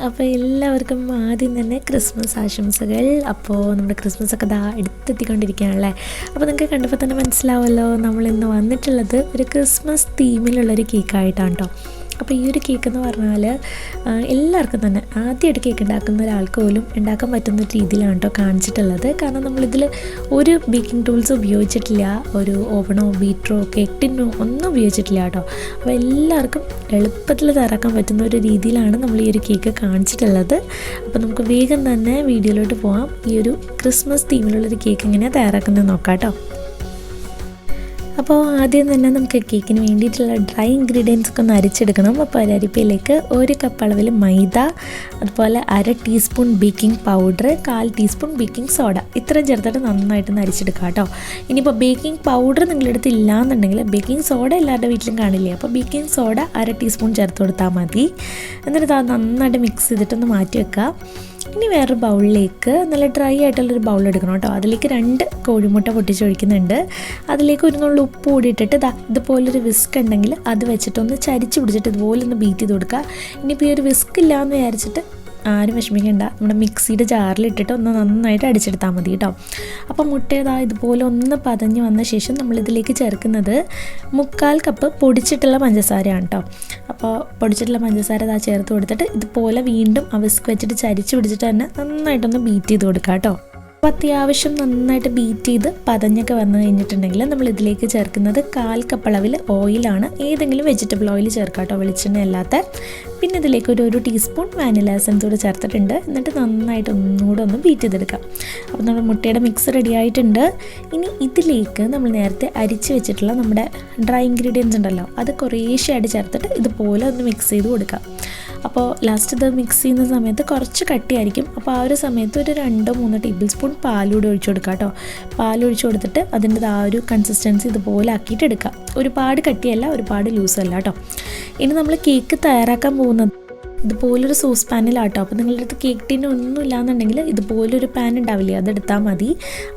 അപ്പോൾ എല്ലാവർക്കും ആദ്യം തന്നെ ക്രിസ്മസ് ആശംസകൾ. അപ്പോൾ നമ്മുടെ ക്രിസ്മസൊക്കെ എടുത്തെത്തിക്കൊണ്ടിരിക്കുകയാണല്ലേ. അപ്പോൾ നിങ്ങൾക്ക് കണ്ടപ്പോൾ തന്നെ മനസ്സിലാവുമല്ലോ, നമ്മളിന്ന് വന്നിട്ടുള്ളത് ഒരു ക്രിസ്മസ് തീമിലുള്ളൊരു കേക്കായിട്ടാണ് കേട്ടോ. അപ്പോൾ ഈ ഒരു കേക്ക് എന്ന് പറഞ്ഞാൽ എല്ലാവർക്കും തന്നെ ആദ്യമായിട്ട് കേക്ക് ഉണ്ടാക്കുന്ന ഒരാൾക്ക് പോലും ഉണ്ടാക്കാൻ പറ്റുന്ന രീതിയിലാണ് കേട്ടോ കാണിച്ചിട്ടുള്ളത്. കാരണം നമ്മളിതിൽ ഒരു ബേക്കിംഗ് ടൂൾസ് ഉപയോഗിച്ചിട്ടില്ല, ഒരു ഓവണോ ബീറ്ററോ കേക്ക് ടിന്നോ ഒന്നും ഉപയോഗിച്ചിട്ടില്ല കേട്ടോ. അപ്പോൾ എല്ലാവർക്കും എളുപ്പത്തിൽ തയ്യാറാക്കാൻ പറ്റുന്ന ഒരു രീതിയിലാണ് നമ്മൾ ഈ ഒരു കേക്ക് കാണിച്ചിട്ടുള്ളത്. അപ്പോൾ നമുക്ക് വേഗം തന്നെ വീഡിയോയിലോട്ട് പോകാം. ഈ ഒരു ക്രിസ്മസ് തീമിലുള്ളൊരു കേക്ക് എങ്ങനെയാണ് തയ്യാറാക്കുന്നത് നോക്കാം കേട്ടോ. അപ്പോൾ ആദ്യം തന്നെ നമുക്ക് കേക്കിന് വേണ്ടിയിട്ടുള്ള ഡ്രൈ ഇൻഗ്രീഡിയൻസ് ഒക്കെ ഒന്ന് അരിച്ചെടുക്കണം. അപ്പോൾ അരിപ്പയിലേക്ക് 1 കപ്പ് അളവിൽ മൈദ, അതുപോലെ 1/2 teaspoon baking powder, 1/4 teaspoon baking soda, ഇത്രയും ചേർത്തിട്ട് നന്നായിട്ടൊന്ന് അരിച്ചെടുക്കുക കേട്ടോ. ഇനിയിപ്പോൾ ബേക്കിംഗ് പൗഡർ നിങ്ങളുടെ അടുത്ത് ഇല്ലയെന്നുണ്ടെങ്കിൽ ബേക്കിംഗ് സോഡ എല്ലാവരുടെ വീട്ടിലും കാണില്ലേ, അപ്പോൾ ബേക്കിംഗ് സോഡ 1/2 ടീസ്പൂൺ ചേർത്ത് കൊടുത്താൽ മതി. എന്നിട്ട് അത് നന്നായിട്ട് മിക്സ് ചെയ്തിട്ടൊന്ന് മാറ്റി വെക്കുക. ഇനി വേറൊരു ബൗളിലേക്ക് നല്ല ഡ്രൈ ആയിട്ടുള്ളൊരു ബൗൾ എടുക്കണം കേട്ടോ. അതിലേക്ക് 2 കോഴിമുട്ട പൊട്ടിച്ചൊഴിക്കുന്നുണ്ട്. അതിലേക്ക് ഒരു നുള്ളു ഉപ്പ് കൂടിയിട്ടിട്ട് ഇതുപോലൊരു വിസ്ക് ഉണ്ടെങ്കിൽ അത് വെച്ചിട്ടൊന്ന് ചരിച്ച് പിടിച്ചിട്ട് ഇതുപോലെ ഒന്ന് ബീറ്റ് ചെയ്ത് കൊടുക്കുക. ഇനിയിപ്പോൾ ഈ ഒരു വിസ്ക് ഇല്ലയെന്ന് വിചാരിച്ചിട്ട് ആരും വിഷമിക്കേണ്ട, നമ്മുടെ മിക്സിയുടെ ജാറിലിട്ടിട്ട് ഒന്ന് നന്നായിട്ട് അടിച്ചെടുത്താൽ മതി കേട്ടോ. അപ്പോൾ മുട്ട ഇതുപോലെ ഒന്ന് പതഞ്ഞ് വന്ന ശേഷം നമ്മളിതിലേക്ക് ചേർക്കുന്നത് 1/4 കപ്പ് പൊടിച്ചിട്ടുള്ള പഞ്ചസാരയാണ് കേട്ടോ. അപ്പോൾ പൊടിച്ചിട്ടുള്ള പഞ്ചസാര ചേർത്ത് കൊടുത്തിട്ട് ഇതുപോലെ വീണ്ടും ആ വിസ്ക് വെച്ചിട്ട് ചരിച്ച് പിടിച്ചിട്ട് തന്നെ നന്നായിട്ടൊന്ന് ബീറ്റ് ചെയ്ത് കൊടുക്കുക കേട്ടോ. അപ്പോൾ അത്യാവശ്യം നന്നായിട്ട് ബീറ്റ് ചെയ്ത് പതഞ്ഞൊക്കെ വന്നു കഴിഞ്ഞിട്ടുണ്ടെങ്കിൽ നമ്മൾ ഇതിലേക്ക് ചേർക്കുന്നത് 1/4 കപ്പ് അളവിൽ ഓയിലാണ്. ഏതെങ്കിലും വെജിറ്റബിൾ ഓയിൽ ചേർക്കാം കേട്ടോ, വെളിച്ചെണ്ണ അല്ലാത്ത. പിന്നെ ഇതിലേക്ക് ഒരു ടീസ്പൂൺ വാനില എസൻസ് കൂടെ ചേർത്തിട്ടുണ്ട്. എന്നിട്ട് നന്നായിട്ട് ഒന്നുകൂടെ ഒന്ന് ബീറ്റ് ചെയ്തെടുക്കാം. അപ്പോൾ നമ്മുടെ മുട്ടയുടെ മിക്സ് റെഡി ആയിട്ടുണ്ട്. ഇനി ഇതിലേക്ക് നമ്മൾ നേരത്തെ അരിച്ച് വെച്ചിട്ടുള്ള നമ്മുടെ ഡ്രൈ ഇൻഗ്രീഡിയൻസ് ഉണ്ടല്ലോ, അത് കുറേശ്ശെയായിട്ട് ചേർത്തിട്ട് ഇതുപോലെ ഒന്ന് മിക്സ് ചെയ്ത് കൊടുക്കാം. അപ്പോൾ ലാസ്റ്റ് ഇത് മിക്സ് ചെയ്യുന്ന സമയത്ത് കുറച്ച് കട്ടിയായിരിക്കും. അപ്പോൾ ആ ഒരു സമയത്ത് ഒരു 2-3 ടേബിൾ സ്പൂൺ പാലൂടെ ഒഴിച്ചു കൊടുക്കുക കേട്ടോ. പാലൊഴിച്ച് കൊടുത്തിട്ട് അതിൻ്റെ ആ ഒരു കൺസിസ്റ്റൻസി ഇതുപോലെ ആക്കിയിട്ട് എടുക്കുക. ഒരുപാട് കട്ടിയല്ല, ഒരുപാട് ലൂസല്ല കേട്ടോ. ഇനി നമ്മൾ കേക്ക് തയ്യാറാക്കാൻ പോകുന്നത് ഇതുപോലൊരു സോസ് പാനിലാട്ടോ. അപ്പോൾ നിങ്ങളുടെ അടുത്ത് കേക്ക് ടിന് ഒന്നും ഇല്ലാന്നുണ്ടെങ്കിൽ ഇതുപോലൊരു പാൻ ഉണ്ടാവില്ലേ, അതെടുത്താൽ മതി.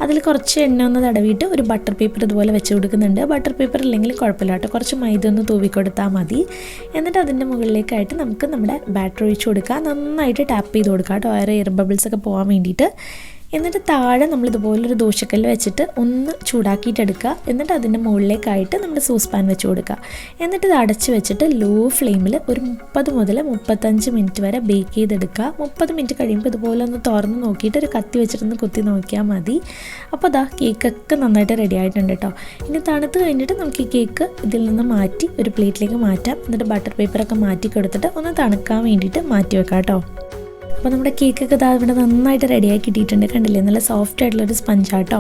അതിൽ കുറച്ച് എണ്ണ ഒന്ന് തടവിയിട്ട് ഒരു ബട്ടർ പേപ്പർ ഇതുപോലെ വെച്ച് കൊടുക്കുന്നുണ്ട്. ബട്ടർ പേപ്പർ ഇല്ലെങ്കിൽ കുഴപ്പമില്ല കേട്ടോ, കുറച്ച് മൈദ ഒന്ന് തൂവി കൊടുത്താൽ മതി. എന്നിട്ട് അതിൻ്റെ മുകളിലേക്കായിട്ട് നമുക്ക് നമ്മുടെ ബാറ്റർ ഒഴിച്ച് കൊടുക്കുക. നന്നായിട്ട് ടാപ്പ് ചെയ്ത് കൊടുക്കുക കേട്ടോ, എയർ ബബിൾസ് ഒക്കെ പോകാൻ വേണ്ടിയിട്ട്. എന്നിട്ട് താഴെ നമ്മളിതുപോലൊരു ദോശക്കല്ല് വെച്ചിട്ട് ഒന്ന് ചൂടാക്കിയിട്ടെടുക്കുക. എന്നിട്ട് അതിൻ്റെ മുകളിലേക്കായിട്ട് നമ്മുടെ സോസ് പാൻ വെച്ച് കൊടുക്കുക. എന്നിട്ട് ഇത് അടച്ച് വെച്ചിട്ട് ലോ ഫ്ലെയിമിൽ ഒരു 30 മുതൽ 35 മിനിറ്റ് വരെ ബേക്ക് ചെയ്തെടുക്കുക. 30 മിനിറ്റ് കഴിയുമ്പോൾ ഇതുപോലെ ഒന്ന് തുറന്ന് നോക്കിയിട്ട് ഒരു കത്തി വെച്ചിട്ടൊന്ന് കുത്തി നോക്കിയാൽ മതി. അപ്പോൾ കേക്കൊക്കെ നന്നായിട്ട് റെഡി ആയിട്ടുണ്ട് കേട്ടോ. ഇനി തണുത്ത് കഴിഞ്ഞിട്ട് നമുക്ക് ഈ കേക്ക് ഇതിൽ നിന്ന് മാറ്റി ഒരു പ്ലേറ്റിലേക്ക് മാറ്റാം. എന്നിട്ട് ബട്ടർ പേപ്പറൊക്കെ മാറ്റി കൊടുത്തിട്ട് ഒന്ന് തണുക്കാൻ വേണ്ടിയിട്ട് മാറ്റി വെക്കാം കേട്ടോ. അപ്പോൾ നമ്മുടെ കേക്കൊക്കെ ഇവിടെ നന്നായിട്ട് റെഡിയാക്കി കിട്ടിയിട്ടുണ്ട്, കണ്ടില്ലേ, നല്ല സോഫ്റ്റ് ആയിട്ടുള്ളൊരു സ്പഞ്ചാട്ടോ.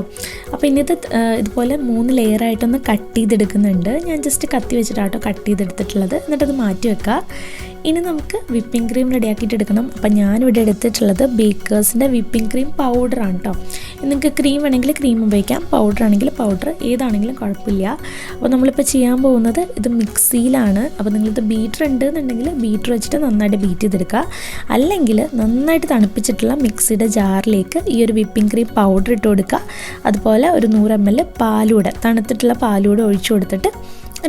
അപ്പോൾ ഇന്നത്തെ ഇതുപോലെ 3 ലെയറായിട്ടൊന്ന് കട്ട് ചെയ്തെടുക്കുന്നുണ്ട്. ഞാൻ ജസ്റ്റ് കത്തി വെച്ചിട്ടാട്ടോ കട്ട് ചെയ്തെടുത്തിട്ടുള്ളത്. എന്നിട്ടത് മാറ്റി വെക്കുക. ഇനി നമുക്ക് വിപ്പിംഗ് ക്രീം റെഡിയാക്കിയിട്ട് എടുക്കണം. അപ്പം ഞാനിവിടെ എടുത്തിട്ടുള്ളത് ബേക്കേഴ്സിൻ്റെ വിപ്പിംഗ് ക്രീം പൗഡറാണ് കേട്ടോ. നിങ്ങൾക്ക് ക്രീം വേണമെങ്കിൽ ക്രീം ഉപയോഗിക്കാം, പൗഡർ ആണെങ്കിൽ പൗഡർ, ഏതാണെങ്കിലും കുഴപ്പമില്ല. അപ്പോൾ നമ്മളിപ്പോൾ ചെയ്യാൻ പോകുന്നത് ഇത് മിക്സിയിലാണ്. അപ്പോൾ നിങ്ങളിത് ബീറ്റർ ഉണ്ട് എന്നുണ്ടെങ്കിൽ ബീറ്റർ വെച്ചിട്ട് നന്നായിട്ട് ബീറ്റ് ചെയ്തെടുക്കുക. അല്ലെങ്കിൽ നന്നായിട്ട് തണുപ്പിച്ചിട്ടുള്ള മിക്സിയുടെ ജാറിലേക്ക് ഈ ഒരു വിപ്പിംഗ് ക്രീം പൗഡർ ഇട്ട് കൊടുക്കുക. അതുപോലെ ഒരു 100 ml പാലൂടെ, തണുത്തിട്ടുള്ള പാലൂടെ ഒഴിച്ചു കൊടുത്തിട്ട്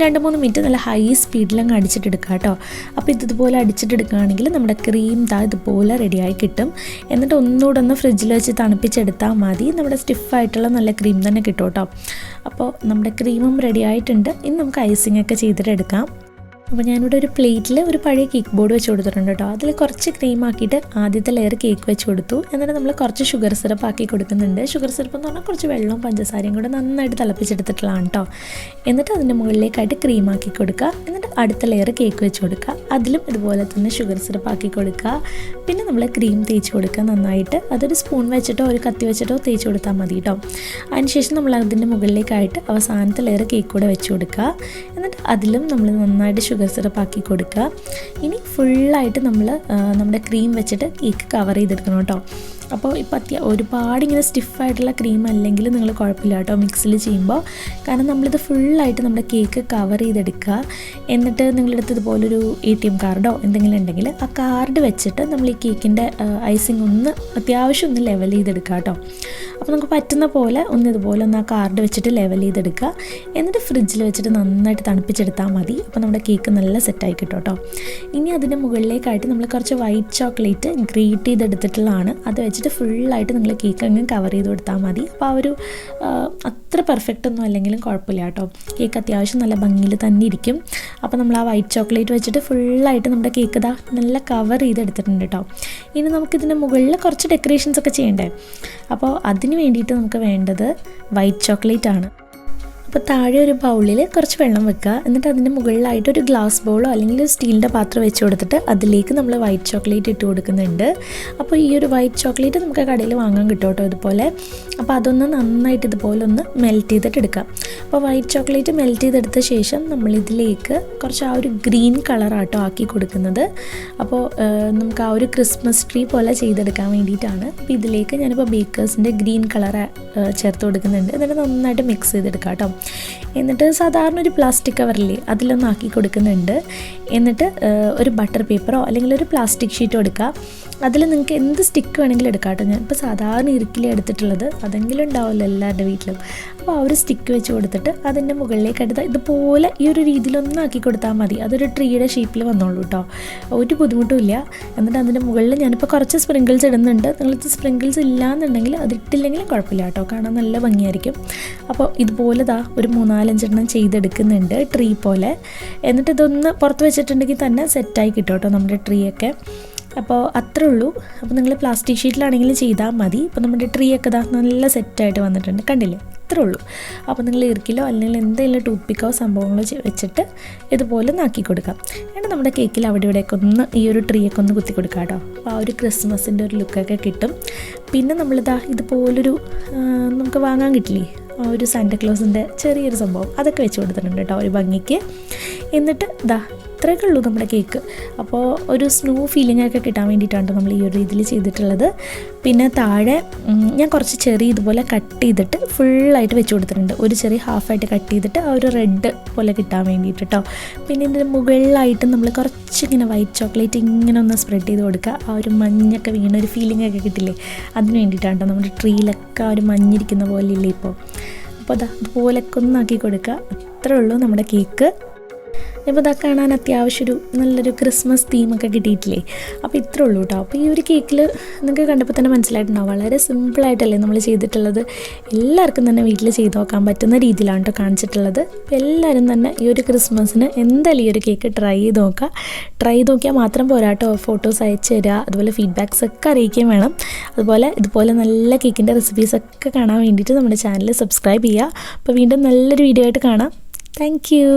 2-3 മിനിറ്റ് നല്ല ഹൈ സ്പീഡിലങ്ങ് അടിച്ചിട്ടെടുക്കുക കേട്ടോ. അപ്പോൾ ഇതുപോലെ അടിച്ചിട്ടെടുക്കുകയാണെങ്കിൽ നമ്മുടെ ക്രീം ഇതുപോലെ റെഡിയായി കിട്ടും. എന്നിട്ട് ഒന്നുകൂടെ ഒന്ന് ഫ്രിഡ്ജിൽ വെച്ച് തണുപ്പിച്ചെടുത്താൽ മതി. നമ്മുടെ സ്റ്റിഫായിട്ടുള്ള നല്ല ക്രീം തന്നെ കിട്ടും കേട്ടോ. അപ്പോൾ നമ്മുടെ ക്രീമും റെഡി ആയിട്ടുണ്ട്. ഇനി നമുക്ക് ഐസിംഗ് ഒക്കെ ചെയ്തിട്ട് എടുക്കാം. അപ്പോൾ ഞാനിവിടെ ഒരു പ്ലേറ്റിൽ ഒരു പഴയ കേക്ക് ബോർഡ് വെച്ച് കൊടുത്തിട്ടുണ്ട് കേട്ടോ. അതിൽ കുറച്ച് ക്രീം ആക്കിയിട്ട് ആദ്യത്തെ ലെയർ കേക്ക് വെച്ച് കൊടുത്തു. എന്നിട്ട് നമ്മൾ കുറച്ച് ഷുഗർ സിറപ്പ് ആക്കി കൊടുക്കുന്നുണ്ട്. ഷുഗർ സിറപ്പ് എന്ന് പറഞ്ഞാൽ കുറച്ച് വെള്ളവും പഞ്ചസാരയും കൂടെ നന്നായിട്ട് തിളപ്പിച്ചെടുത്തിട്ടുള്ളതാണ് കേട്ടോ. എന്നിട്ട് അതിൻ്റെ മുകളിലേക്കായിട്ട് ക്രീം ആക്കി കൊടുക്കുക. എന്നിട്ട് അടുത്ത ലെയർ കേക്ക് വെച്ച് കൊടുക്കുക. അതിലും ഇതുപോലെ തന്നെ ഷുഗർ സിറപ്പ് ആക്കി കൊടുക്കുക. പിന്നെ നമ്മൾ ക്രീം തേച്ച് കൊടുക്കുക നന്നായിട്ട്. അതൊരു സ്പൂൺ വെച്ചിട്ടോ ഒരു കത്തി വെച്ചിട്ടോ തേച്ച് കൊടുത്താൽ മതി കേട്ടോ. അതിനുശേഷം നമ്മൾ അതിൻ്റെ മുകളിലേക്കായിട്ട് അവസാനത്തെ ലെയർ കേക്ക് കൂടെ വെച്ച് കൊടുക്കുക. എന്നിട്ട് അതിലും നമ്മൾ നന്നായിട്ട് ഷുഗർ സിറപ്പ് ആക്കി കൊടുക്കുക. ഇനി ഫുള്ളായിട്ട് നമ്മൾ നമ്മുടെ ക്രീം വെച്ചിട്ട് കേക്ക് കവർ ചെയ്തെടുക്കണം കേട്ടോ. അപ്പോൾ ഇപ്പോൾ ഒരുപാട് ഇങ്ങനെ സ്റ്റിഫായിട്ടുള്ള ക്രീം അല്ലെങ്കിൽ നിങ്ങൾ കുഴപ്പമില്ല കേട്ടോ മിക്സിൽ ചെയ്യുമ്പോൾ. കാരണം നമ്മളിത് ഫുള്ളായിട്ട് നമ്മുടെ കേക്ക് കവർ ചെയ്തെടുക്കുക. എന്നിട്ട് നിങ്ങളടുത്ത് ഇതുപോലൊരു ATM കാർഡോ എന്തെങ്കിലും ഉണ്ടെങ്കിൽ ആ കാർഡ് വെച്ചിട്ട് നമ്മൾ ഈ കേക്കിൻ്റെ ഐസിങ് ഒന്ന് അത്യാവശ്യം ഒന്ന് ലെവൽ ചെയ്തെടുക്കുക കേട്ടോ. അപ്പോൾ നമുക്ക് പറ്റുന്ന പോലെ ഇതുപോലെ ഒന്ന് ആ കാർഡ് വെച്ചിട്ട് ലെവൽ ചെയ്തെടുക്കുക. എന്നിട്ട് ഫ്രിഡ്ജിൽ വെച്ചിട്ട് നന്നായിട്ട് തണുപ്പിച്ചെടുത്താൽ മതി. അപ്പോൾ നമ്മുടെ കേക്ക് നല്ല സെറ്റായി കിട്ടും കേട്ടോ. ഇനി അതിൻ്റെ മുകളിലേക്കായിട്ട് നമ്മൾ കുറച്ച് വൈറ്റ് ചോക്ലേറ്റ് ഗ്രേറ്റ് ചെയ്തെടുത്തിട്ടുള്ളതാണ്. അത് വെച്ചിട്ട് ഫുള്ളായിട്ട് നിങ്ങൾ കേക്ക് അങ്ങ് കവർ ചെയ്ത് കൊടുത്താൽ മതി. അപ്പോൾ ആ ഒരു അത്ര പെർഫെക്റ്റ് ഒന്നും അല്ലെങ്കിലും കുഴപ്പമില്ല കേട്ടോ. കേക്ക് അത്യാവശ്യം നല്ല ഭംഗിയിൽ തന്നെ ഇരിക്കും. അപ്പോൾ നമ്മൾ ആ വൈറ്റ് ചോക്ലേറ്റ് വെച്ചിട്ട് ഫുള്ളായിട്ട് നമ്മുടെ കേക്ക് നല്ല കവർ ചെയ്തെടുത്തിട്ടുണ്ട് കേട്ടോ. ഇനി നമുക്കിതിൻ്റെ മുകളിൽ കുറച്ച് ഡെക്കറേഷൻസ് ഒക്കെ ചെയ്യണ്ടേ. അപ്പോൾ അതിന് വേണ്ടിയിട്ട് നമുക്ക് വേണ്ടത് വൈറ്റ് ചോക്ലേറ്റ് ആണ്. അപ്പോൾ താഴെ ഒരു ബൗളിൽ കുറച്ച് വെള്ളം വെക്കുക. എന്നിട്ട് അതിൻ്റെ മുകളിലായിട്ട് ഒരു ഗ്ലാസ് ബൗളോ അല്ലെങ്കിൽ ഒരു സ്റ്റീലിൻ്റെ പാത്രം വെച്ച് കൊടുത്തിട്ട് അതിലേക്ക് നമ്മൾ വൈറ്റ് ചോക്ലേറ്റ് ഇട്ട് കൊടുക്കുന്നുണ്ട്. അപ്പോൾ ഈ ഒരു വൈറ്റ് ചോക്ലേറ്റ് നമുക്ക് കടയിൽ വാങ്ങാൻ കിട്ടും കേട്ടോ ഇതുപോലെ. അപ്പോൾ അതൊന്ന് നന്നായിട്ട് ഇതുപോലെ ഒന്ന് മെൽറ്റ് ചെയ്തിട്ട് എടുക്കാം. അപ്പോൾ വൈറ്റ് ചോക്ലേറ്റ് മെൽറ്റ് ചെയ്തെടുത്ത ശേഷം നമ്മളിതിലേക്ക് കുറച്ച് ആ ഒരു ഗ്രീൻ കളറാട്ടോ ആക്കി കൊടുക്കുന്നത്. അപ്പോൾ നമുക്ക് ആ ഒരു ക്രിസ്മസ് ട്രീ പോലെ ചെയ്തെടുക്കാൻ വേണ്ടിയിട്ടാണ്. അപ്പോൾ ഇതിലേക്ക് ഞാനിപ്പോൾ ബേക്കേഴ്സിൻ്റെ ഗ്രീൻ കളർ ചേർത്ത് കൊടുക്കുന്നുണ്ട്. എന്നിട്ട് നന്നായിട്ട് മിക്സ് ചെയ്തെടുക്കാം കേട്ടോ. എന്നിട്ട് സാധാരണ ഒരു പ്ലാസ്റ്റിക് കവറില്ലേ അതിലൊന്ന് ആക്കി കൊടുക്കുന്നുണ്ട്. എന്നിട്ട് ഒരു ബട്ടർ പേപ്പറോ അല്ലെങ്കിൽ ഒരു പ്ലാസ്റ്റിക് ഷീറ്റോ എടുക്കുക. അതിൽ നിങ്ങൾക്ക് എന്ത് സ്റ്റിക്ക് വേണമെങ്കിലും എടുക്കാം കേട്ടോ. ഞാൻ ഇപ്പോൾ സാധാരണ ഇറുക്കിലേ എടുത്തിട്ടുള്ളത്, അതെങ്കിലും ഉണ്ടാവില്ല എല്ലാവരുടെ വീട്ടിലും. അപ്പോൾ ആ ഒരു സ്റ്റിക്ക് വെച്ച് കൊടുത്തിട്ട് അതിൻ്റെ മുകളിലേക്ക് എടുത്ത് ഇതുപോലെ ഈ ഒരു രീതിയിലൊന്നും ആക്കി കൊടുത്താൽ മതി. അതൊരു ട്രീയുടെ ഷേപ്പിൽ വന്നോളൂ കേട്ടോ, ഒരു ബുദ്ധിമുട്ടും ഇല്ല. എന്നിട്ട് അതിൻ്റെ മുകളിൽ ഞാനിപ്പോൾ കുറച്ച് സ്പ്രിങ്കിൾസ് ഇടുന്നുണ്ട്. നിങ്ങൾക്ക് സ്പ്രിങ്കിൾസ് ഇല്ലയെന്നുണ്ടെങ്കിൽ അതിട്ടില്ലെങ്കിലും കുഴപ്പമില്ല കേട്ടോ, കാണാൻ നല്ല ഭംഗിയായിരിക്കും. അപ്പോൾ ഇതുപോലെ ഒരു 3-4 എണ്ണം ചെയ്തെടുക്കുന്നുണ്ട് ട്രീ പോലെ. എന്നിട്ട് ഇതൊന്ന് പുറത്ത് വെച്ചിട്ടുണ്ടെങ്കിൽ തന്നെ സെറ്റായി കിട്ടും കേട്ടോ നമ്മുടെ ട്രീ ഒക്കെ. അപ്പോൾ അത്രേ ഉള്ളൂ. അപ്പോൾ നിങ്ങൾ പ്ലാസ്റ്റിക് ഷീറ്റിലാണെങ്കിലും ചെയ്താൽ മതി. അപ്പോൾ നമ്മുടെ ട്രീ ഒക്കെ നല്ല സെറ്റായിട്ട് വന്നിട്ടുണ്ട്, കണ്ടില്ലേ? അത്രേ ഉള്ളൂ. അപ്പോൾ നിങ്ങൾ ഇറുക്കിലോ അല്ലെങ്കിൽ എന്തെങ്കിലും ടൂത്ത് പിക്കോ സംഭവങ്ങളോ വെച്ചിട്ട് ഇതുപോലെ നാക്കി കൊടുക്കാം. എന്നിട്ട് നമ്മുടെ കേക്കിൽ അവിടെ ഇവിടെയൊക്കെ ഒന്ന് ഈ ഒരു ട്രീ ഒക്കെ ഒന്ന് കുത്തി കൊടുക്കാം കേട്ടോ. അപ്പോൾ ആ ഒരു ക്രിസ്മസിൻ്റെ ഒരു ലുക്കൊക്കെ കിട്ടും. പിന്നെ ഇതുപോലൊരു നമുക്ക് വാങ്ങാൻ കിട്ടില്ലേ ആ ഒരു സാന്റാക്ലോസിൻ്റെ ചെറിയൊരു സംഭവം, അതൊക്കെ വെച്ച് കൊടുത്തിട്ടുണ്ട് കേട്ടോ ഒരു ഭംഗിക്ക്. എന്നിട്ട് ഇത്രയൊക്കെ ഉള്ളൂ നമ്മുടെ കേക്ക്. അപ്പോൾ ഒരു സ്നോ ഫീലിംഗ് ഒക്കെ കിട്ടാൻ വേണ്ടിയിട്ടാണ് നമ്മൾ ഈ ഒരു രീതിയിൽ ചെയ്തിട്ടുള്ളത്. പിന്നെ താഴെ ഞാൻ കുറച്ച് ചെറി ഇതുപോലെ കട്ട് ചെയ്തിട്ട് ഫുള്ളായിട്ട് വെച്ച് കൊടുത്തിട്ടുണ്ട്. ഒരു ചെറി ഹാഫായിട്ട് കട്ട് ചെയ്തിട്ട് ആ ഒരു റെഡ് പോലെ കിട്ടാൻ വേണ്ടിയിട്ട് കേട്ടോ. പിന്നെ ഇതിൻ്റെ മുകളിലായിട്ട് നമ്മൾ കുറച്ചിങ്ങനെ വൈറ്റ് ചോക്ലേറ്റ് ഇങ്ങനെ ഒന്ന് സ്പ്രെഡ് ചെയ്ത് കൊടുക്കുക. ആ ഒരു മഞ്ഞൊക്കെ വീണൊരു ഫീലിംഗ് ഒക്കെ കിട്ടില്ലേ, അതിന് വേണ്ടിയിട്ടാണ് കേട്ടോ. നമ്മുടെ ട്രീയിലൊക്കെ ആ ഒരു മഞ്ഞിരിക്കുന്ന പോലെ ഇല്ലേ ഇപ്പോൾ. അപ്പോൾ അതുപോലൊക്കെ ഒന്നാക്കി കൊടുക്കുക. അത്രേ ഉള്ളൂ നമ്മുടെ കേക്ക്. ഇപ്പോൾ കാണാൻ അത്യാവശ്യം നല്ലൊരു ക്രിസ്മസ് തീമൊക്കെ കിട്ടിയിട്ടില്ലേ. അപ്പോൾ ഇത്രേ ഉള്ളൂ കേട്ടോ. അപ്പോൾ ഈ ഒരു കേക്കിൽ നിങ്ങൾക്ക് കണ്ടപ്പോൾ തന്നെ മനസ്സിലായിട്ടുണ്ടാവും, വളരെ സിമ്പിളായിട്ടല്ലേ നമ്മൾ ചെയ്തിട്ടുള്ളത്. എല്ലാവർക്കും തന്നെ വീട്ടിൽ ചെയ്ത് നോക്കാൻ പറ്റുന്ന രീതിയിലാണ് കേട്ടോ കാണിച്ചിട്ടുള്ളത്. അപ്പോൾ എല്ലാവരും തന്നെ ഈ ഒരു ക്രിസ്മസിന് എന്തായാലും ഈ ഒരു കേക്ക് ട്രൈ ചെയ്ത് നോക്കുക. ട്രൈ ചെയ്ത് നോക്കിയാൽ മാത്രം പോരാ കേട്ടോ, ഫോട്ടോസ് അയച്ചു തരിക, അതുപോലെ ഫീഡ്ബാക്സ് ഒക്കെ അറിയിക്കുകയും വേണം. അതുപോലെ ഇതുപോലെ നല്ല കേക്കിൻ്റെ റെസിപ്പീസൊക്കെ കാണാൻ വേണ്ടിയിട്ട് നമ്മുടെ ചാനൽ സബ്സ്ക്രൈബ് ചെയ്യുക. അപ്പോൾ വീണ്ടും നല്ലൊരു വീഡിയോ ആയിട്ട് കാണാം. Thank you.